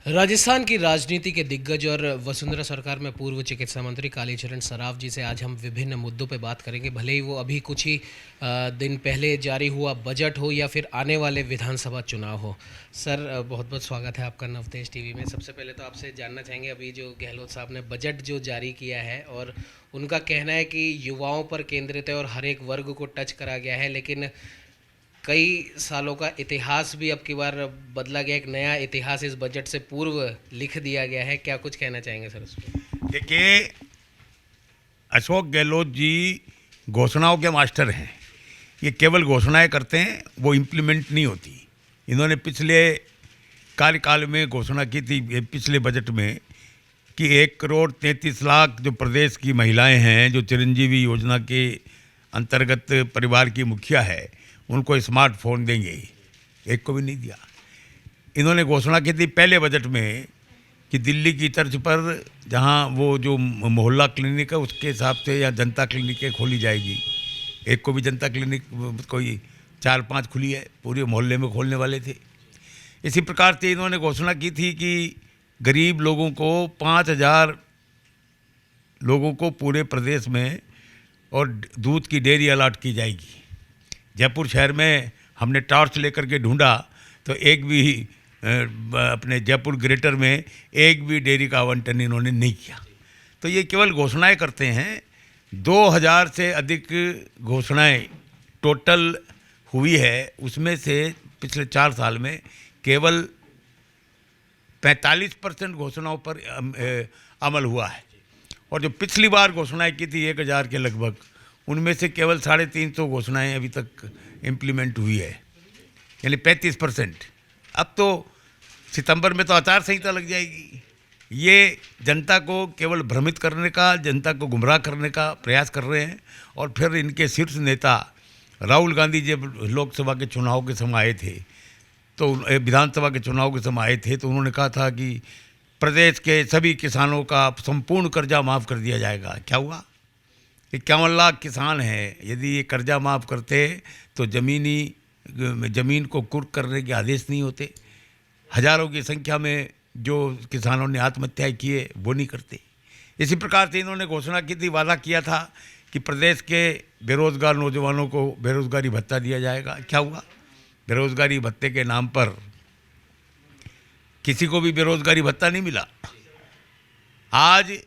राजस्थान की राजनीति के दिग्गज और वसुंधरा सरकार में पूर्व चिकित्सा मंत्री कालीचरण सराफ जी से आज हम विभिन्न मुद्दों पर बात करेंगे। भले ही वो अभी कुछ ही दिन पहले जारी हुआ बजट हो या फिर आने वाले विधानसभा चुनाव हो। सर, बहुत बहुत स्वागत है आपका नवतेज टीवी में। सबसे पहले तो आपसे जानना चाहेंगे, अभी जो गहलोत साहब ने बजट जो जारी किया है और उनका कहना है कि युवाओं पर केंद्रित है और हर एक वर्ग को टच करा गया है, लेकिन कई सालों का इतिहास भी अब की बार बदला गया, एक नया इतिहास इस बजट से पूर्व लिख दिया गया है। क्या कुछ कहना चाहेंगे सर उस पर? देखिए, अशोक गहलोत जी घोषणाओं के मास्टर हैं। ये केवल घोषणाएं करते हैं, वो इम्प्लीमेंट नहीं होती। इन्होंने पिछले कार्यकाल में घोषणा की थी, पिछले बजट में, कि 1,33,00,000 जो प्रदेश की महिलाएं हैं, जो चिरंजीवी योजना के अंतर्गत परिवार की मुखिया है, उनको स्मार्टफोन देंगे। एक को भी नहीं दिया। इन्होंने घोषणा की थी पहले बजट में कि दिल्ली की तर्ज पर जहां वो जो मोहल्ला क्लिनिक है उसके हिसाब से या जनता क्लिनिकें खोली जाएगी। एक को भी जनता क्लिनिक कोई 4-5 खुली है, पूरे मोहल्ले में खोलने वाले थे। इसी प्रकार से इन्होंने घोषणा की थी कि गरीब लोगों को 5,000 लोगों को पूरे प्रदेश में और दूध की डेयरी अलाट की जाएगी। जयपुर शहर में हमने टॉर्च लेकर के ढूंढा तो एक भी अपने जयपुर ग्रेटर में एक भी डेयरी का आवंटन इन्होंने नहीं किया। तो ये केवल घोषणाएं करते हैं। 2,000 से अधिक घोषणाएं टोटल हुई है, उसमें से पिछले 4 साल में केवल 45% घोषणाओं पर अमल हुआ है। और जो पिछली बार घोषणाएं की थी 1,000 के लगभग, उनमें से केवल 350 घोषणाएं अभी तक इम्प्लीमेंट हुई है, यानी 35%। अब तो सितंबर में तो आचार संहिता लग जाएगी। ये जनता को केवल भ्रमित करने का, जनता को गुमराह करने का प्रयास कर रहे हैं। और फिर इनके शीर्ष नेता राहुल गांधी जब लोकसभा के चुनाव के समय आए थे, तो विधानसभा के चुनाव के समय आए थे, तो उन्होंने कहा था कि प्रदेश के सभी किसानों का संपूर्ण कर्जा माफ़ कर दिया जाएगा। क्या हुआ? 51 लाख किसान हैं। यदि ये कर्जा माफ़ करते तो ज़मीन को कुर्क करने के आदेश नहीं होते। हज़ारों की संख्या में जो किसानों ने आत्महत्याएं किए वो नहीं करते। इसी प्रकार से इन्होंने घोषणा की थी, वादा किया था कि प्रदेश के बेरोज़गार नौजवानों को बेरोज़गारी भत्ता दिया जाएगा। क्या हुआ? बेरोज़गारी भत्ते के नाम पर किसी को भी बेरोज़गारी भत्ता नहीं मिला। आज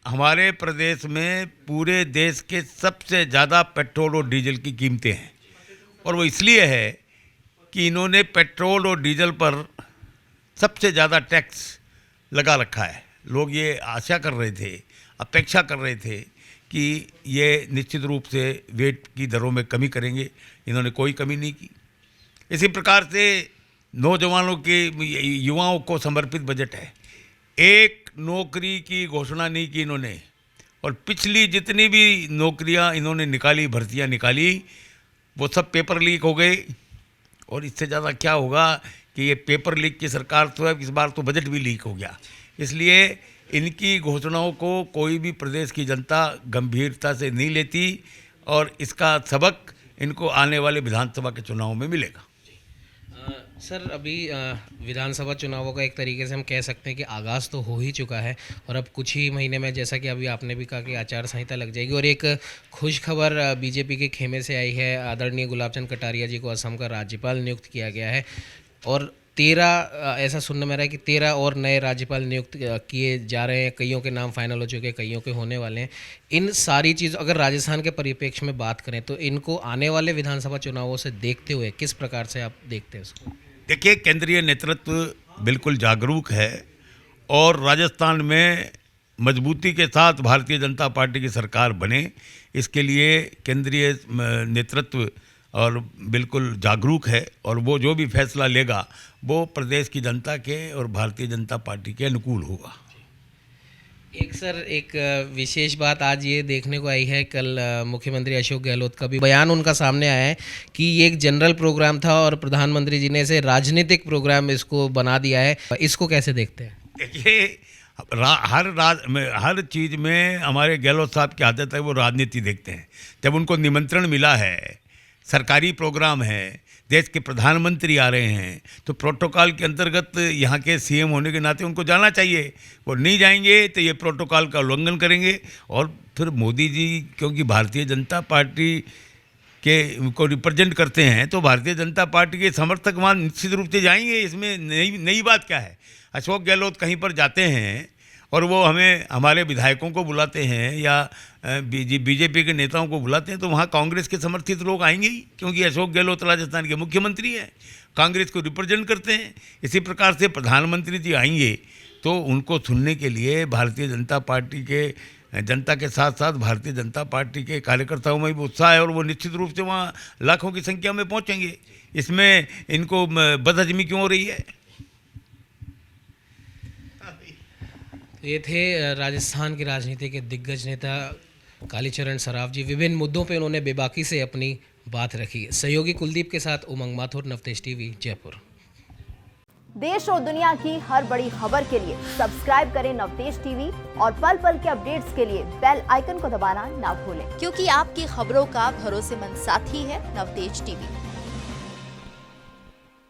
हमारे प्रदेश में पूरे देश के सबसे ज़्यादा पेट्रोल और डीजल की कीमतें हैं, और वो इसलिए है कि इन्होंने पेट्रोल और डीजल पर सबसे ज़्यादा टैक्स लगा रखा है। लोग ये आशा कर रहे थे, अपेक्षा कर रहे थे कि ये निश्चित रूप से वेट की दरों में कमी करेंगे। इन्होंने कोई कमी नहीं की। इसी प्रकार से नौजवानों के, युवाओं को समर्पित बजट है। एक नौकरी की घोषणा नहीं की इन्होंने, और पिछली जितनी भी नौकरियां इन्होंने निकाली, भर्तियां निकाली, वो सब पेपर लीक हो गए। और इससे ज़्यादा क्या होगा कि ये पेपर लीक की सरकार तो है, इस बार तो बजट भी लीक हो गया। इसलिए इनकी घोषणाओं को कोई भी प्रदेश की जनता गंभीरता से नहीं लेती, और इसका सबक इनको आने वाले विधानसभा के चुनाव में मिलेगा। सर, अभी विधानसभा चुनावों का एक तरीके से हम कह सकते हैं कि आगाज़ तो हो ही चुका है, और अब कुछ ही महीने में, जैसा कि अभी आपने भी कहा, कि आचार संहिता लग जाएगी। और एक खुश खबर बीजेपी के खेमे से आई है। आदरणीय गुलाबचंद कटारिया जी को असम का राज्यपाल नियुक्त किया गया है, और 13 ऐसा सुनने में आ रहा है कि 13 और नए राज्यपाल नियुक्त किए जा रहे हैं। कईयों के नाम फाइनल हो चुके हैं, कईयों के होने वाले हैं। इन सारी चीज़ अगर राजस्थान के परिप्रेक्ष्य में बात करें तो इनको आने वाले विधानसभा चुनावों से देखते हुए किस प्रकार से आप देखते हैं उसको? देखिए, केंद्रीय नेतृत्व बिल्कुल जागरूक है, और राजस्थान में मजबूती के साथ भारतीय जनता पार्टी की सरकार बने, इसके लिए केंद्रीय नेतृत्व और बिल्कुल जागरूक है। और वो जो भी फैसला लेगा वो प्रदेश की जनता के और भारतीय जनता पार्टी के अनुकूल होगा। एक विशेष बात आज ये देखने को आई है, कल मुख्यमंत्री अशोक गहलोत का भी बयान उनका सामने आया है कि ये एक जनरल प्रोग्राम था और प्रधानमंत्री जी ने इसे राजनीतिक प्रोग्राम इसको बना दिया है। इसको कैसे देखते हैं? देखिए, हर चीज़ में हमारे गहलोत साहब की आदत है, वो राजनीति देखते हैं। जब उनको निमंत्रण मिला है सरकारी प्रोग्राम है, देश के प्रधानमंत्री आ रहे हैं, तो प्रोटोकॉल के अंतर्गत यहाँ के सीएम होने के नाते उनको जाना चाहिए। वो नहीं जाएंगे तो ये प्रोटोकॉल का उल्लंघन करेंगे। और फिर मोदी जी क्योंकि भारतीय जनता पार्टी के को रिप्रेजेंट करते हैं, तो भारतीय जनता पार्टी के समर्थक वहाँ निश्चित रूप से जाएंगे। इसमें नई बात क्या है। अशोक गहलोत कहीं पर जाते हैं और वो हमारे विधायकों को बुलाते हैं या बीजेपी के नेताओं को बुलाते हैं, तो वहाँ कांग्रेस के समर्थित लोग आएंगे ही, क्योंकि अशोक गहलोत राजस्थान के मुख्यमंत्री हैं, कांग्रेस को रिप्रेजेंट करते हैं। इसी प्रकार से प्रधानमंत्री जी आएंगे तो उनको सुनने के लिए भारतीय जनता पार्टी के जनता के साथ साथ भारतीय जनता पार्टी के कार्यकर्ताओं में भी उत्साह है और वो निश्चित रूप से वहाँ लाखों की संख्या में पहुँचेंगे। इसमें इनको बदहजमी क्यों हो रही है। ये थे राजस्थान की राजनीति के दिग्गज नेता कालीचरण सराफ जी। विभिन्न मुद्दों पे उन्होंने बेबाकी से अपनी बात रखी। सहयोगी कुलदीप के साथ उमंग माथुर, नवतेज टीवी, जयपुर। देश और दुनिया की हर बड़ी खबर के लिए सब्सक्राइब करें नवतेज टीवी और पल पल के अपडेट्स के लिए बेल आइकन को दबाना ना भूलें, क्योंकि आपकी खबरों का भरोसेमंद साथी है नवतेज टीवी।